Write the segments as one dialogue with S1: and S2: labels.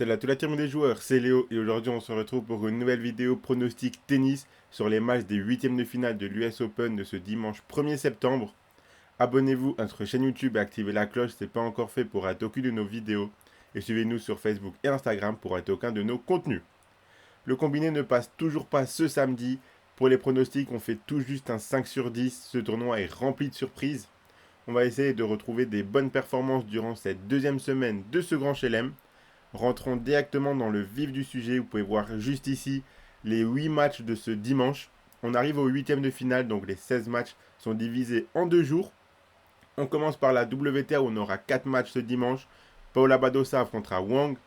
S1: Salut à toute la team des joueurs, c'est Léo et aujourd'hui on se retrouve pour une nouvelle vidéo pronostic tennis sur les matchs des huitièmes de finale de l'US Open de ce dimanche 1er septembre. Abonnez-vous à notre chaîne YouTube et activez la cloche si ce n'est pas encore fait pour rater aucune de nos vidéos et suivez-nous sur Facebook et Instagram pour rater aucun de nos contenus. Le combiné ne passe toujours pas ce samedi. Pour les pronostics, on fait tout juste un 5 sur 10. Ce tournoi est rempli de surprises. On va essayer de retrouver des bonnes performances durant cette deuxième semaine de ce grand chelem. Rentrons directement dans le vif du sujet. Vous pouvez voir juste ici les 8 matchs de ce dimanche. On arrive au 8e de finale, donc les 16 matchs sont divisés en 2 jours. On commence par la WTA où on aura 4 matchs ce dimanche. Paula Badosa affrontera Wang.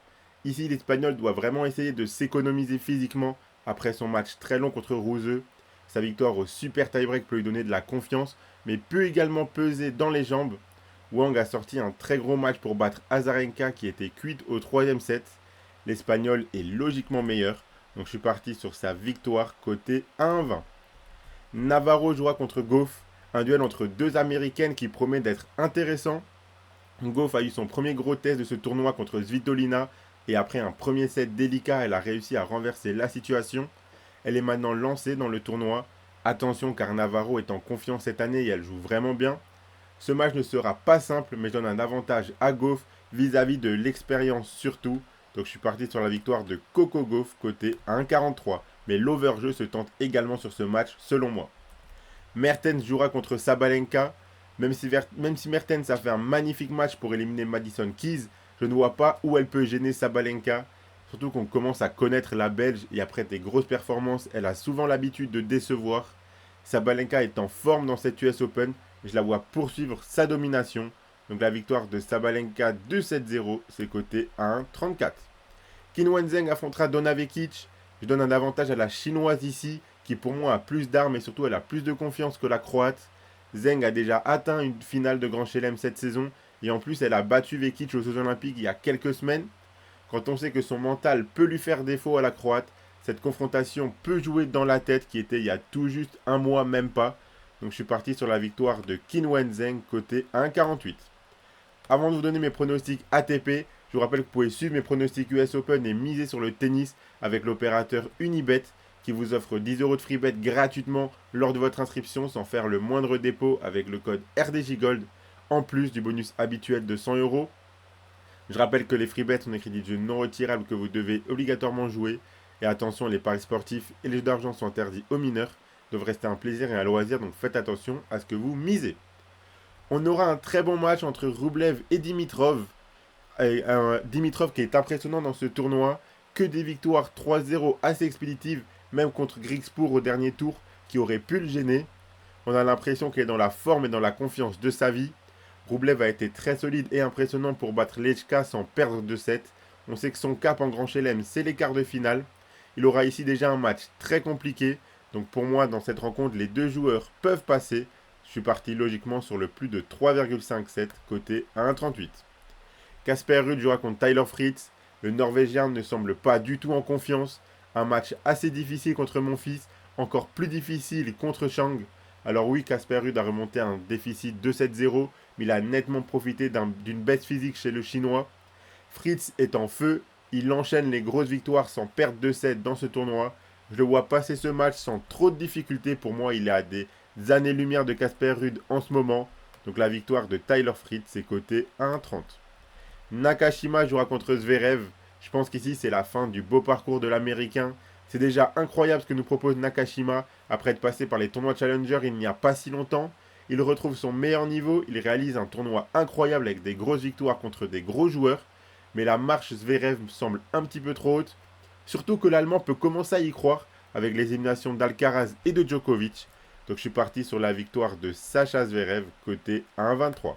S1: Ici, l'Espagnol doit vraiment essayer de s'économiser physiquement après son match très long contre Rouzeux. Sa victoire au super tie-break peut lui donner de la confiance, mais peut également peser dans les jambes. Wang a sorti un très gros match pour battre Azarenka qui était cuite au 3e set. L'Espagnol est logiquement meilleur, donc je suis parti sur sa victoire côté 1,20. Navarro jouera contre Gauff, un duel entre deux Américaines qui promet d'être intéressant. Gauff a eu son premier gros test de ce tournoi contre Svitolina et après un premier set délicat, elle a réussi à renverser la situation. Elle est maintenant lancée dans le tournoi. Attention car Navarro est en confiance cette année et elle joue vraiment bien. Ce match ne sera pas simple, mais je donne un avantage à Gauff vis-à-vis de l'expérience surtout. Donc je suis parti sur la victoire de Coco Gauff côté 1,43. Mais l'overjeu se tente également sur ce match selon moi. Mertens jouera contre Sabalenka. Même si Mertens a fait un magnifique match pour éliminer Madison Keys, je ne vois pas où elle peut gêner Sabalenka. Surtout qu'on commence à connaître la Belge et après des grosses performances, elle a souvent l'habitude de décevoir. Sabalenka est en forme dans cette US Open. Je la vois poursuivre sa domination. Donc la victoire de Sabalenka 2-7-0, c'est coté à 1,34. Qin Wenzheng affrontera Donna Vekic. Je donne un avantage à la chinoise ici, qui pour moi a plus d'armes et surtout elle a plus de confiance que la croate. Zheng a déjà atteint une finale de Grand Chelem cette saison et en plus elle a battu Vekic aux Jeux Olympiques il y a quelques semaines. Quand on sait que son mental peut lui faire défaut à la croate, cette confrontation peut jouer dans la tête qui était il y a tout juste un mois, même pas. Donc je suis parti sur la victoire de Qin Wenzheng côté 1,48. Avant de vous donner mes pronostics ATP, je vous rappelle que vous pouvez suivre mes pronostics US Open et miser sur le tennis avec l'opérateur Unibet qui vous offre 10 € de free bet gratuitement lors de votre inscription sans faire le moindre dépôt avec le code RDJGold en plus du bonus habituel de 100 €. Je rappelle que les free bets sont des crédits de jeu non retirables que vous devez obligatoirement jouer. Et attention, les paris sportifs et les jeux d'argent sont interdits aux mineurs. Doivent rester un plaisir et un loisir, donc faites attention à ce que vous misez. On aura un très bon match entre Rublev et Dimitrov. Dimitrov qui est impressionnant dans ce tournoi. Que des victoires 3-0 assez expéditives, même contre Griekspoor au dernier tour, qui aurait pu le gêner. On a l'impression qu'il est dans la forme et dans la confiance de sa vie. Rublev a été très solide et impressionnant pour battre Lechka sans perdre de 7. On sait que son cap en Grand Chelem, c'est les quarts de finale. Il aura ici déjà un match très compliqué. Donc pour moi, dans cette rencontre, les deux joueurs peuvent passer. Je suis parti logiquement sur le plus de 3,57 côté 1,38. Casper Ruud jouera contre Tyler Fritz. Le Norvégien ne semble pas du tout en confiance. Un match assez difficile contre mon fils, encore plus difficile contre Chang. Alors oui, Casper Ruud a remonté un déficit de 7-0, mais il a nettement profité d'une baisse physique chez le Chinois. Fritz est en feu, il enchaîne les grosses victoires sans perdre de 7 dans ce tournoi. Je le vois passer ce match sans trop de difficultés. Pour moi, il est à des années-lumière de Casper Ruud en ce moment. Donc la victoire de Tyler Fritz est cotée à 1,30. Nakashima jouera contre Zverev. Je pense qu'ici, c'est la fin du beau parcours de l'Américain. C'est déjà incroyable ce que nous propose Nakashima après être passé par les tournois Challenger il n'y a pas si longtemps. Il retrouve son meilleur niveau, il réalise un tournoi incroyable avec des grosses victoires contre des gros joueurs. Mais la marche Zverev me semble un petit peu trop haute. Surtout que l'Allemand peut commencer à y croire avec les éliminations d'Alcaraz et de Djokovic. Donc je suis parti sur la victoire de Sacha Zverev côté 1,23.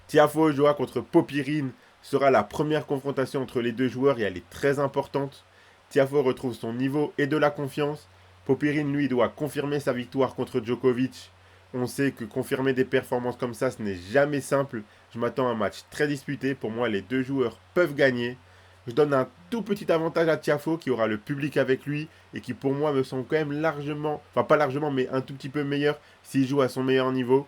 S1: Tiafoe jouera contre Popyrin sera la première confrontation entre les deux joueurs et elle est très importante. Tiafoe retrouve son niveau et de la confiance. Popyrin, lui, doit confirmer sa victoire contre Djokovic. On sait que confirmer des performances comme ça, ce n'est jamais simple. Je m'attends à un match très disputé. Pour moi, les deux joueurs peuvent gagner. Je donne un tout petit avantage à Tiafoe qui aura le public avec lui et qui pour moi me semble quand même largement, enfin pas largement mais un tout petit peu meilleur s'il joue à son meilleur niveau.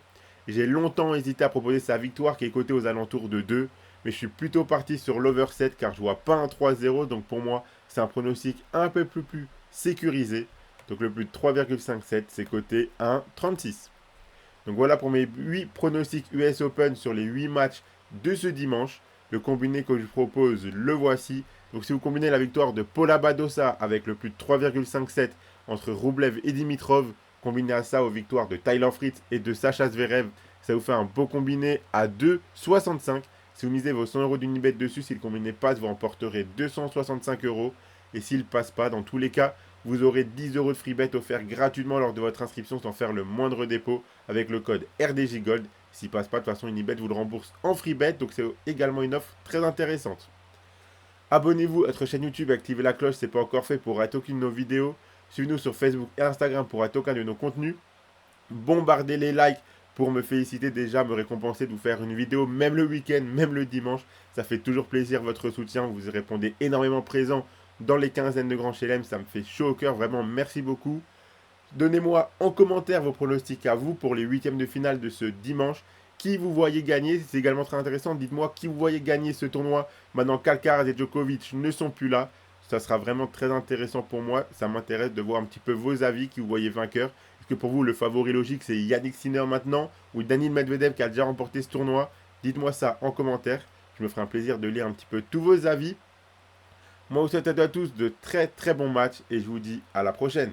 S1: J'ai longtemps hésité à proposer sa victoire qui est cotée aux alentours de 2. mais je suis plutôt parti sur l'over 7 car je vois pas un 3-0. Donc pour moi, c'est un pronostic un peu plus sécurisé. Donc le plus de 3,57, c'est coté 1,36. Donc voilà pour mes 8 pronostics US Open sur les 8 matchs de ce dimanche. Le combiné que je vous propose, le voici. Donc si vous combinez la victoire de Paula Badosa avec le plus de 3,57 entre Rublev et Dimitrov, combiné à ça aux victoires de Tyler Fritz et de Sacha Zverev, ça vous fait un beau combiné à 2,65. Si vous misez vos 100 euros d'unibet dessus, si le combiné passe, vous remporterez 265 euros. Et s'il ne passe pas, dans tous les cas, vous aurez 10 euros de free bet offert gratuitement lors de votre inscription sans faire le moindre dépôt avec le code RDJ Gold. S'il passe pas, de toute façon, Unibet vous le rembourse en free bet. Donc c'est également une offre très intéressante. Abonnez-vous à notre chaîne YouTube et activez la cloche si ce n'est pas encore fait pour rater aucune de nos vidéos. Suivez-nous sur Facebook et Instagram pour rater aucun de nos contenus. Bombardez les likes pour me féliciter déjà, me récompenser de vous faire une vidéo, même le week-end, même le dimanche. Ça fait toujours plaisir votre soutien. Vous répondez énormément présent dans les quinzaines de grands chelem. Ça me fait chaud au cœur. Vraiment, merci beaucoup. Donnez-moi en commentaire vos pronostics à vous pour les huitièmes de finale de ce dimanche. Qui vous voyez gagner? C'est également très intéressant. Dites-moi qui vous voyez gagner ce tournoi. Maintenant qu'Alcaraz et Djokovic ne sont plus là. Ça sera vraiment très intéressant pour moi. Ça m'intéresse de voir un petit peu vos avis, qui vous voyez vainqueur. Est-ce que pour vous, le favori logique, c'est Yannick Sinner maintenant ou Daniil Medvedev qui a déjà remporté ce tournoi? Dites-moi ça en commentaire. Je me ferai un plaisir de lire un petit peu tous vos avis. Moi, je vous souhaite à tous de très bons matchs et je vous dis à la prochaine.